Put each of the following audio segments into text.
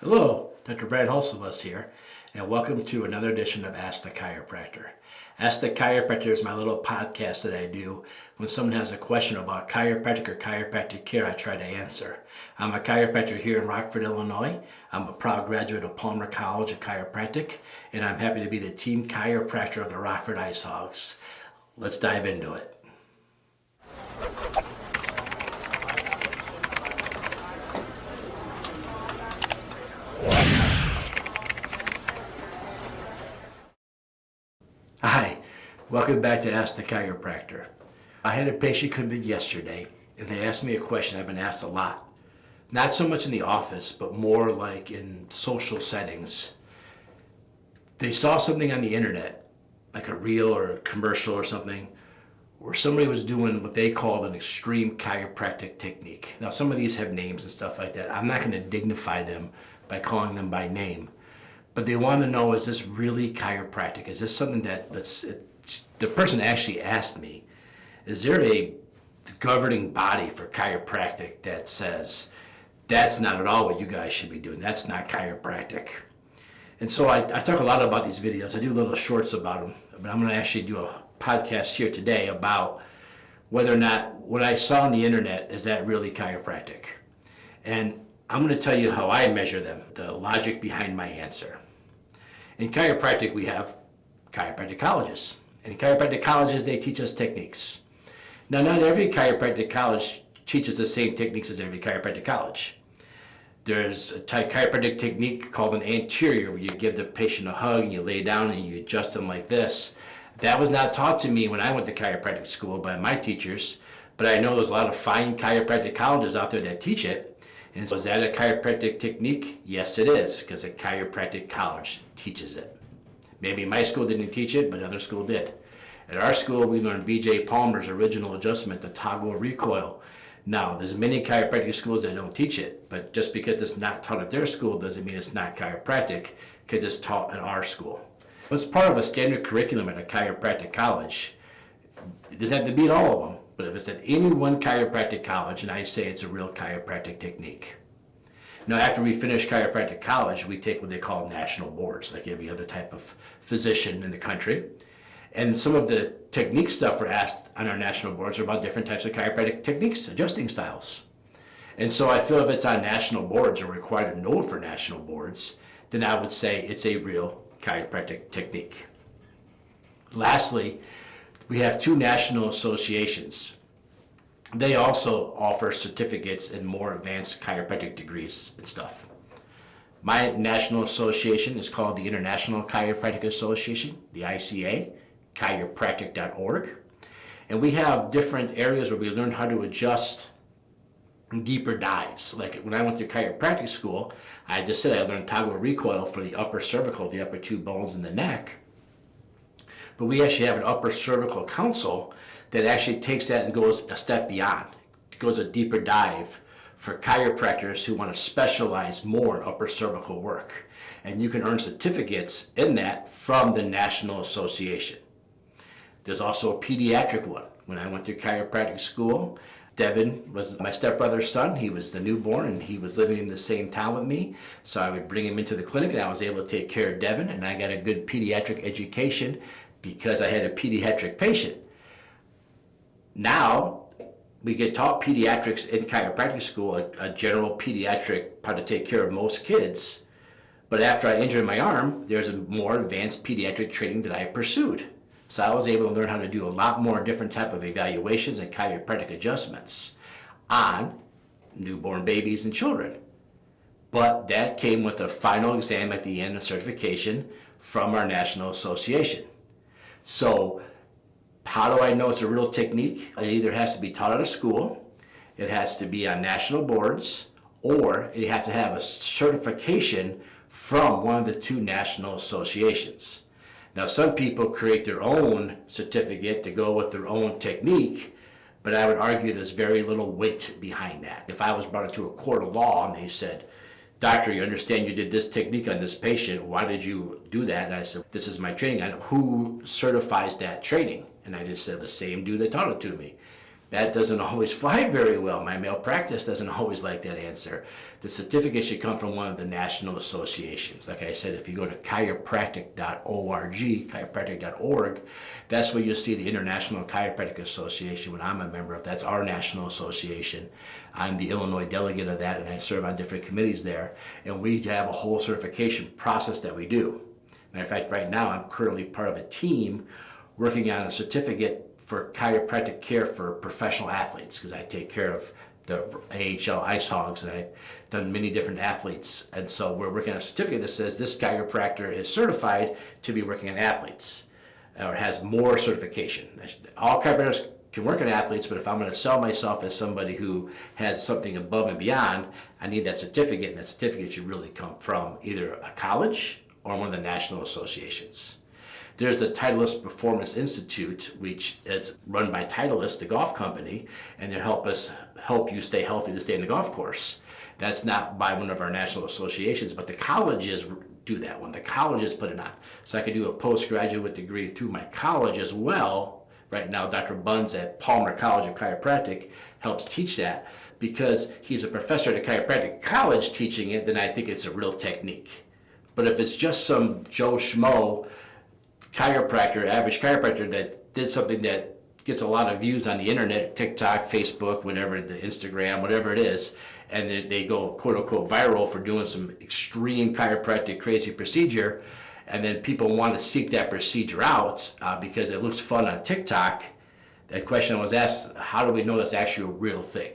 Hello, Dr. Brant Hulsebus here, and welcome to another edition of Ask the Chiropractor. Ask the Chiropractor is my little podcast that I do when someone has a question about chiropractic or chiropractic care. I try to answer. I'm a chiropractor here in Rockford, Illinois. I'm a proud graduate of Palmer College of Chiropractic, and I'm happy to be the team chiropractor of the Rockford Ice Hogs. Let's dive into it. Hi, welcome back to Ask the Chiropractor. I had a patient come in yesterday and they asked me a question I've been asked a lot. Not so much in the office, but more like in social settings. They saw something on the internet, like a reel or a commercial or something, where somebody was doing what they called an extreme chiropractic technique. Now some of these have names and stuff like that. I'm not going to dignify them by calling them by name. But they want to know, is this really chiropractic? Is this something the person actually asked me, is there a governing body for chiropractic that says, that's not at all what you guys should be doing, that's not chiropractic? And so I talk a lot about these videos. I do little shorts about them, but I'm going to actually do a podcast here today about whether or not what I saw on the internet, is that really chiropractic? And I'm going to tell you how I measure them, the logic behind my answer. In chiropractic, we have chiropractic colleges. In chiropractic colleges, they teach us techniques. Now, not every chiropractic college teaches the same techniques as every chiropractic college. There's a chiropractic technique called an anterior, where you give the patient a hug and you lay down and you adjust them like this. That was not taught to me when I went to chiropractic school by my teachers, but I know there's a lot of fine chiropractic colleges out there that teach it. And so is that a chiropractic technique? Yes, it is, because a chiropractic college teaches it. Maybe my school didn't teach it, but another school did. At our school, we learned B.J. Palmer's original adjustment, the toggle recoil. Now, there's many chiropractic schools that don't teach it, but just because it's not taught at their school doesn't mean it's not chiropractic, because it's taught at our school. It's part of a standard curriculum at a chiropractic college. It doesn't have to be at all of them. But if it's at any one chiropractic college, and I say it's a real chiropractic technique. Now, after we finish chiropractic college, we take what they call national boards, like every other type of physician in the country. And some of the technique stuff we're asked on our national boards are about different types of chiropractic techniques, adjusting styles. And so I feel if it's on national boards or required to know it for national boards, then I would say it's a real chiropractic technique. Lastly, we have two national associations. They also offer certificates and more advanced chiropractic degrees and stuff. My national association is called the International Chiropractic Association, the ICA, chiropractic.org. And we have different areas where we learn how to adjust deeper dives. Like when I went through chiropractic school, I just said I learned toggle recoil for the upper cervical, the upper two bones in the neck. But we actually have an upper cervical council that actually takes that and goes a step beyond. It goes a deeper dive for chiropractors who want to specialize more in upper cervical work. And you can earn certificates in that from the National Association. There's also a pediatric one. When I went through chiropractic school, Devin was my stepbrother's son. He was the newborn and he was living in the same town with me. So I would bring him into the clinic and I was able to take care of Devin, and I got a good pediatric education because I had a pediatric patient. Now, we get taught pediatrics in chiropractic school, a general pediatric, how to take care of most kids. But after I injured my arm, there's a more advanced pediatric training that I pursued. So I was able to learn how to do a lot more different type of evaluations and chiropractic adjustments on newborn babies and children. But that came with a final exam at the end of certification from our National Association. So how do I know it's a real technique? It either has to be taught at a school, it has to be on national boards, or you have to have a certification from one of the two national associations. Now, some people create their own certificate to go with their own technique, but I would argue there's very little weight behind that. If I was brought into a court of law and they said, "Doctor, you understand you did this technique on this patient, why did you do that?" And I said, "This is my training. Who certifies that training?" And I just said, "The same dude that taught it to me." That doesn't always fly very well. My malpractice doesn't always like that answer. The certificate should come from one of the national associations. Like I said, if you go to chiropractic.org, that's where you'll see the International Chiropractic Association, what I'm a member of. That's our national association. I'm the Illinois delegate of that, and I serve on different committees there. And we have a whole certification process that we do. Matter of fact, right now I'm currently part of a team working on a certificate for chiropractic care for professional athletes, because I take care of the AHL Ice Hogs, and I've done many different athletes. And so we're working on a certificate that says this chiropractor is certified to be working on athletes, or has more certification. All chiropractors can work on athletes, but if I'm going to sell myself as somebody who has something above and beyond, I need that certificate, and that certificate should really come from either a college or one of the national associations. There's the Titleist Performance Institute, which is run by Titleist, the golf company, and they help you stay healthy to stay in the golf course. That's not by one of our national associations, but the colleges do that one. The colleges put it on. So I could do a postgraduate degree through my college as well. Right now, Dr. Buns at Palmer College of Chiropractic helps teach that. Because he's a professor at a chiropractic college teaching it, then I think it's a real technique. But if it's just some Joe Schmo chiropractor, average chiropractor that did something that gets a lot of views on the internet, TikTok, Facebook, whatever, the Instagram, whatever it is, and they go quote unquote viral for doing some extreme chiropractic crazy procedure, and then people want to seek that procedure out because it looks fun on TikTok. That question was asked, how do we know that's actually a real thing?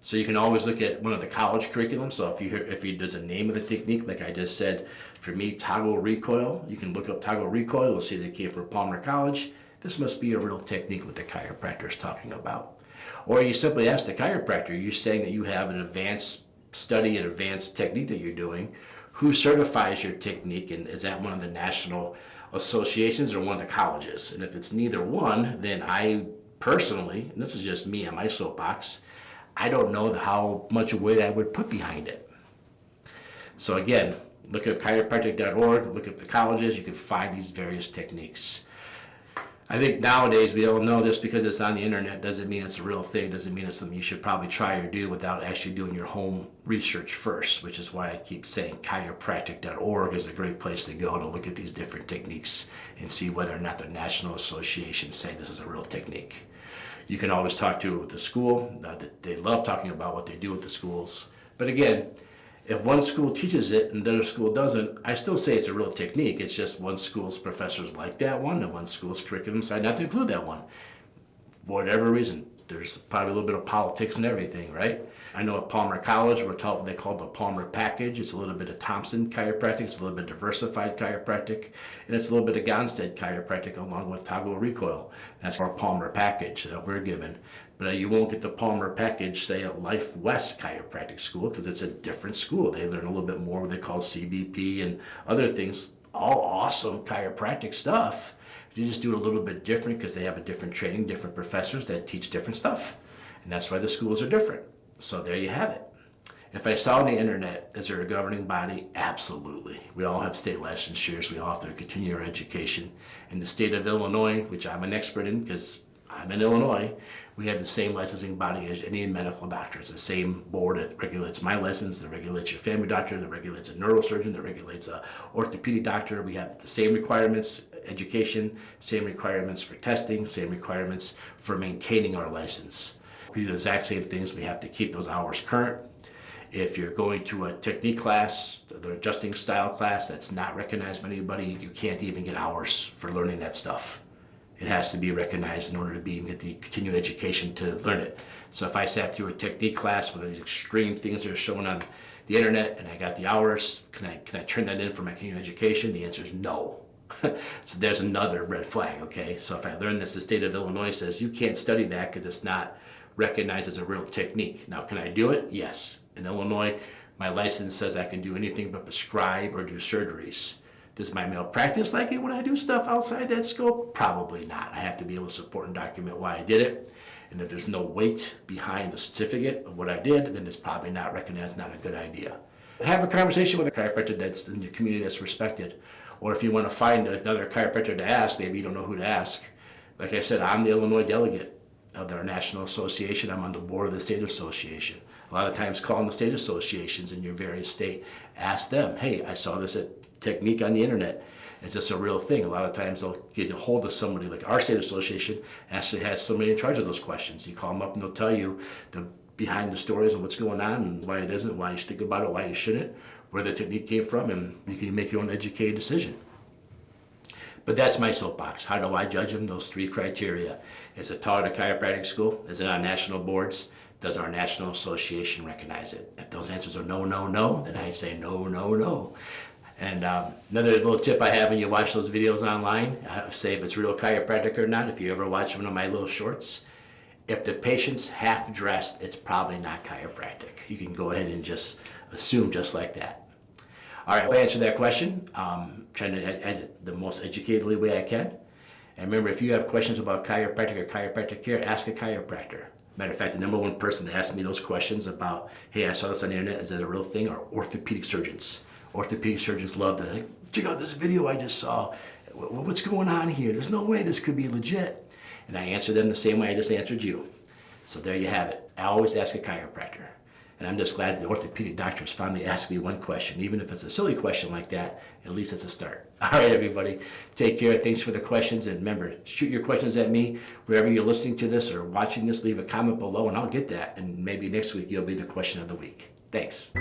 So you can always look at one of the college curriculums. So if there's a name of the technique, like I just said, for me, toggle recoil, you can look up toggle recoil. You'll see that it came from Palmer College. This must be a real technique what the chiropractor is talking about. Or you simply ask the chiropractor, you're saying that you have an advanced study, an advanced technique that you're doing. Who certifies your technique, and is that one of the national associations or one of the colleges? And if it's neither one, then I personally, and this is just me on my soapbox, I don't know how much weight I would put behind it. So again, look up chiropractic.org, look up the colleges, you can find these various techniques. I think nowadays we don't know this because it's on the internet doesn't mean it's a real thing, doesn't mean it's something you should probably try or do without actually doing your home research first, which is why I keep saying chiropractic.org is a great place to go to look at these different techniques and see whether or not the national associations say this is a real technique. You can always talk to the school. They love talking about what they do with the schools. But again, if one school teaches it and the other school doesn't, I still say it's a real technique. It's just one school's professors like that one and one school's curriculum decide not to include that one. Whatever reason. There's probably a little bit of politics and everything, right? I know at Palmer College, they call it the Palmer package. It's a little bit of Thompson chiropractic, it's a little bit diversified chiropractic, and it's a little bit of Gonstead chiropractic along with toggle recoil. That's our Palmer package that we're given. But you won't get the Palmer package, say, at Life West Chiropractic School, because it's a different school. They learn a little bit more what they call CBP and other things, all awesome chiropractic stuff. You just do it a little bit different because they have a different training, different professors that teach different stuff. And that's why the schools are different. So there you have it. If I saw on the internet, is there a governing body? Absolutely. We all have state licensures. We all have to continue our education. In the state of Illinois, which I'm an expert in because I'm in Illinois, we have the same licensing body as any medical doctor. It's the same board that regulates my license, that regulates your family doctor, that regulates a neurosurgeon, that regulates a orthopedic doctor. We have the same requirements, education, same requirements for testing, same requirements for maintaining our license. We do the exact same things. We have to keep those hours current. If you're going to a technique class, the adjusting style class that's not recognized by anybody, you can't even get hours for learning that stuff. It has to be recognized in order to get the continued education to learn it. So if I sat through a technique class with these extreme things that are shown on the internet and I got the hours, can I turn that in for my continuing education? The answer is no. So there's another red flag, okay? So if I learn this, the state of Illinois says you can't study that because it's not recognized as a real technique. Now, can I do it? Yes. In Illinois, my license says I can do anything but prescribe or do surgeries. Does my malpractice like it when I do stuff outside that scope? Probably not. I have to be able to support and document why I did it. And if there's no weight behind the certificate of what I did, then it's probably not recognized, not a good idea. Have a conversation with a chiropractor that's in your community that's respected. Or if you want to find another chiropractor to ask, maybe you don't know who to ask. Like I said, I'm the Illinois delegate. of our national association. I'm on the board of the state association. A lot of times calling the state associations in your various state, ask them, hey, I saw this technique on the internet. Is this a real thing? A lot of times they'll get a hold of somebody like our state association actually has somebody in charge of those questions. You call them up and they'll tell you the behind the stories and what's going on and why it isn't, why you should think about it, why you shouldn't, where the technique came from, and you can make your own educated decision. But that's my soapbox. How do I judge them? Those three criteria. Is it taught at a chiropractic school? Is it on national boards? Does our national association recognize it? If those answers are no, no, no, then I say no, no, no. And another little tip I have when you watch those videos online, I say if it's real chiropractic or not, if you ever watch one of my little shorts, if the patient's half dressed, it's probably not chiropractic. You can go ahead and just assume just like that. All right, I'll answer that question. Trying to edit the most educatedly way I can. And remember, if you have questions about chiropractic or chiropractic care, ask a chiropractor. Matter of fact, the number one person to ask me those questions about, hey, I saw this on the internet, is that a real thing, are orthopedic surgeons. Orthopedic surgeons love to, check out this video I just saw. What's going on here? There's no way this could be legit. And I answer them the same way I just answered you. So there you have it. I always ask a chiropractor. And I'm just glad the orthopedic doctors finally asked me one question. Even if it's a silly question like that, at least it's a start. All right, everybody. Take care. Thanks for the questions. And remember, shoot your questions at me. Wherever you're listening to this or watching this, leave a comment below and I'll get that. And maybe next week you'll be the question of the week. Thanks.